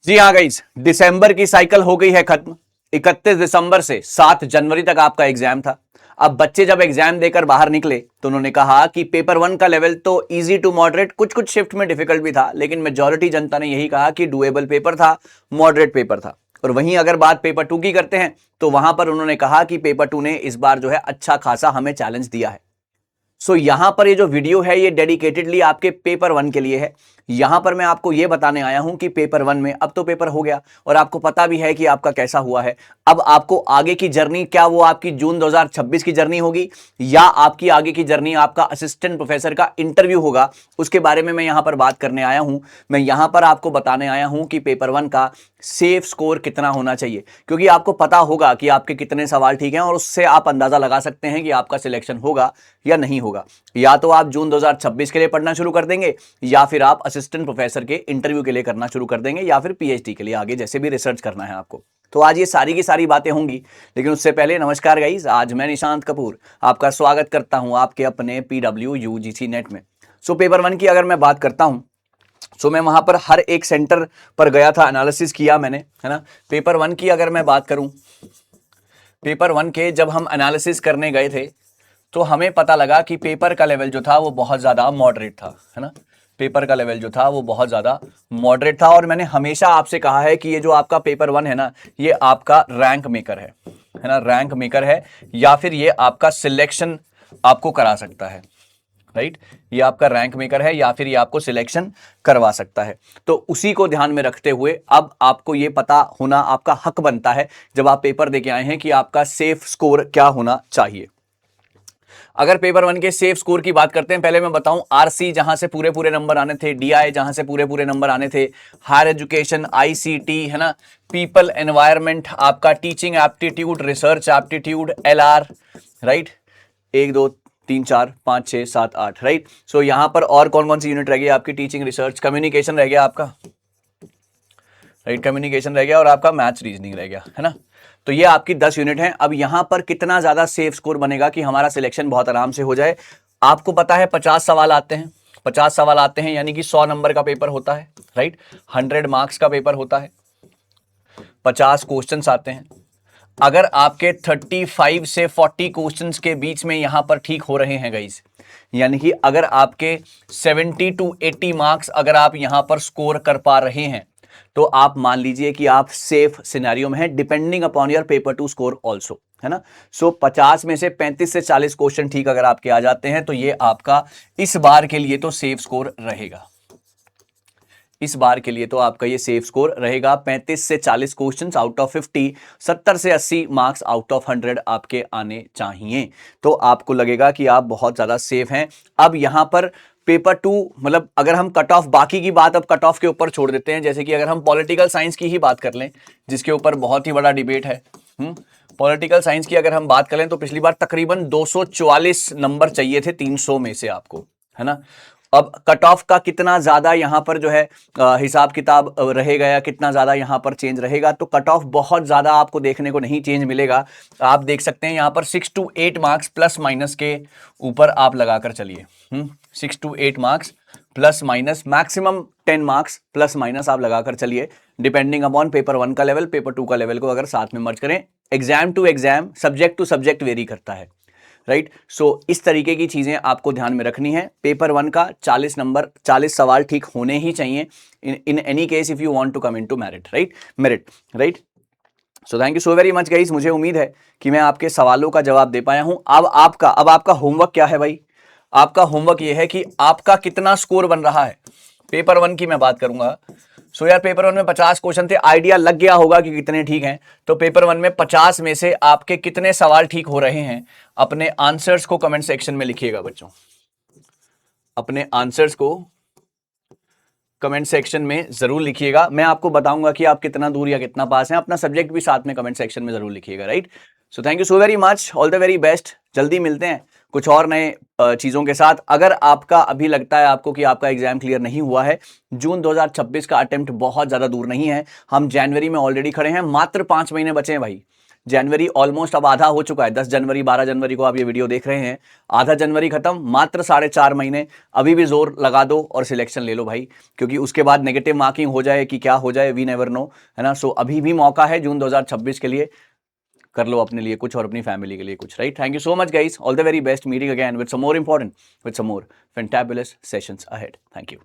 जी हाँ गाइस, दिसंबर की साइकिल हो गई है खत्म। 31 दिसंबर से 7 जनवरी तक आपका एग्जाम था। अब बच्चे जब एग्जाम देकर बाहर निकले तो उन्होंने कहा कि पेपर वन का लेवल तो इजी टू मॉडरेट, कुछ कुछ शिफ्ट में डिफिकल्ट भी था, लेकिन मेजॉरिटी जनता ने यही कहा कि डुएबल पेपर था, मॉडरेट पेपर था। और वहीं अगर बात पेपर टू की करते हैं तो वहां पर उन्होंने कहा कि पेपर टू ने इस बार जो है अच्छा खासा हमें चैलेंज दिया है। सो यहां पर ये जो वीडियो है ये डेडिकेटेडली आपके पेपर वन के लिए है। यहां पर मैं आपको ये बताने आया हूं कि पेपर वन में अब तो पेपर हो गया और आपको पता भी है कि आपका कैसा हुआ है। अब आपको आगे की जर्नी, क्या वो आपकी जून 2026 की जर्नी होगी या आपकी आगे की जर्नी आपका असिस्टेंट प्रोफेसर का इंटरव्यू होगा, उसके बारे में मैं यहां पर बात करने आया हूं। मैं यहां पर आपको बताने आया हूं कि पेपर वन का सेफ स्कोर कितना होना चाहिए, क्योंकि आपको पता होगा कि आपके कितने सवाल ठीक हैं और उससे आप अंदाजा लगा सकते हैं कि आपका सिलेक्शन होगा या नहीं होगा। या तो आप जून 2026 के लिए पढ़ना शुरू कर देंगे या फिर आप असिस्टेंट प्रोफेसर के इंटरव्यू के लिए करना शुरू कर देंगे या फिर पीएचडी के लिए आगे जैसे भी रिसर्च करना है आपको। तो आज ये सारी की सारी बातें होंगी, लेकिन उससे पहले नमस्कार गाइस, आज मैं निशांत कपूर आपका स्वागत करता हूं आपके अपने पीडब्ल्यू यूजीसी नेट में। सो पेपर वन की अगर मैं बात करता हूं सो मैं वहां पर हर एक सेंटर पर गया था, एनालिसिस किया मैंने, है ना। पेपर वन की अगर मैं बात करूं, पेपर वन के जब हम एनालिसिस करने गए थे तो हमें पता लगा कि पेपर का लेवल जो था वो बहुत ज़्यादा मॉडरेट था, है ना। पेपर का लेवल जो था वो बहुत ज़्यादा मॉडरेट था और मैंने हमेशा आपसे कहा है कि ये जो आपका पेपर वन है ना, ये आपका रैंक मेकर है ना, रैंक मेकर है, या फिर ये आपका सिलेक्शन आपको करा सकता है, राइट। ये आपका रैंक मेकर है या फिर ये आपको सिलेक्शन करवा सकता है। तो उसी को ध्यान में रखते हुए अब आपको ये पता होना आपका हक बनता है जब आप पेपर देके आए हैं कि आपका सेफ स्कोर क्या होना चाहिए। अगर पेपर वन के सेफ स्कोर की बात करते हैं, पहले मैं बताऊं, आरसी जहां से पूरे पूरे नंबर आने थे, डीआई जहां से पूरे पूरे नंबर आने थे, हायर एजुकेशन, आईसीटी, है ना, पीपल एनवायरमेंट, आपका teaching aptitude, research aptitude, LR, right, 1 2 3 4 5 6 7 8, right. So यहां पर और कौन कौन सी यूनिट रह गई आपकी, टीचिंग, रिसर्च, कम्युनिकेशन रह गया आपका, राइट, कम्युनिकेशन रह गया और आपका मैथ्स रीजनिंग रह गया, है ना। तो ये आपकी 10 यूनिट हैं। अब यहां पर कितना ज्यादा सेफ स्कोर बनेगा कि हमारा सिलेक्शन बहुत आराम से हो जाए। आपको पता है 50 सवाल आते हैं, 50 सवाल आते हैं यानी कि 100 नंबर का पेपर होता है, राइट। 100 मार्क्स का पेपर होता है, 50 क्वेश्चंस आते हैं। अगर आपके 35 से 40 क्वेश्चंस के बीच में यहां पर ठीक हो रहे हैं गाइस, यानी कि अगर आपके 70 टू 80 मार्क्स अगर आप यहां पर स्कोर कर पा रहे हैं तो आप मान लीजिए कि आप सेफ सिनेरियो में हैं, depending upon your paper two score also, है ना। सो 50 में से 35 से 40 क्वेश्चन ठीक अगर आपके आ जाते हैं तो ये आपका इस बार के लिए तो सेफ स्कोर रहेगा। इस बार के लिए तो आपका ये सेफ स्कोर रहेगा। 35 से 40 क्वेश्चंस आउट ऑफ 50, 70 से 80 मार्क्स आउट ऑफ 100 आपके आने चाहिए, तो आपको लगेगा कि आप बहुत ज्यादा सेफ हैं। अब यहां पर पेपर टू, मतलब अगर हम कट ऑफ, बाकी की बात अब कट ऑफ के ऊपर छोड़ देते हैं, जैसे कि अगर हम पॉलिटिकल साइंस की ही बात कर लें जिसके ऊपर बहुत ही बड़ा डिबेट है, पॉलिटिकल साइंस की अगर हम बात करें तो पिछली बार तकरीबन 244 नंबर चाहिए थे 300 में से आपको, है ना। अब कट ऑफ का कितना ज्यादा यहां पर जो है हिसाब किताब रहेगा या कितना ज्यादा यहां पर चेंज रहेगा, तो कट ऑफ बहुत ज्यादा आपको देखने को नहीं चेंज मिलेगा। आप देख सकते हैं यहां पर 6 to 8 मार्क्स प्लस माइनस के ऊपर आप लगाकर चलिए, 6 to 8 marks plus minus, maximum 10 marks plus minus आप लगाकर चलिए, डिपेंडिंग अपॉन पेपर वन का लेवल, पेपर टू का लेवल को अगर साथ में मर्ज करें। Exam to exam, subject to subject vary करता है, राइट। सो इस तरीके की चीजें आपको ध्यान में रखनी है। पेपर वन का 40 नंबर, 40 सवाल ठीक होने ही चाहिए in any case if you want to come into merit, right. So thank you so very much guys, मुझे उम्मीद है कि मैं आपके सवालों का जवाब दे पाया हूं। अब आपका होमवर्क क्या है भाई, आपका होमवर्क ये है कि आपका कितना स्कोर बन रहा है। पेपर वन की मैं बात करूंगा, सो यार पेपर वन में 50 क्वेश्चन थे, आइडिया लग गया होगा कि कितने ठीक हैं। तो पेपर वन में 50 में से आपके कितने सवाल ठीक हो रहे हैं, अपने आंसर्स को कमेंट सेक्शन में लिखिएगा बच्चों, अपने आंसर्स को कमेंट सेक्शन में जरूर लिखिएगा। मैं आपको बताऊंगा कि आप कितना दूर या कितना पास हैं, अपना सब्जेक्ट भी साथ में कमेंट सेक्शन में जरूर लिखिएगा, right. So thank you so very much, all the very best. जल्दी मिलते हैं कुछ और नए चीजों के साथ। अगर आपका अभी लगता है आपको कि आपका एग्जाम क्लियर नहीं हुआ है, जून 2026 का अटेम्प्ट बहुत ज्यादा दूर नहीं है, हम जनवरी में ऑलरेडी खड़े हैं, मात्र 5 महीने बचे हैं भाई। जनवरी ऑलमोस्ट अब आधा हो चुका है, 10 जनवरी 12 जनवरी को आप ये वीडियो देख रहे हैं, आधा जनवरी खत्म, मात्र 4.5 महीने। अभी भी जोर लगा दो और सिलेक्शन ले लो भाई, क्योंकि उसके बाद नेगेटिव मार्किंग हो जाए कि क्या हो जाए, वी नेवर नो, है ना। सो अभी भी मौका है जून 2026 के लिए, कर लो अपने लिए कुछ और अपनी फैमिली के लिए कुछ, right. Thank you so much guys, all the very best, meeting again with some more important, with some more fantabulous sessions ahead. Thank you.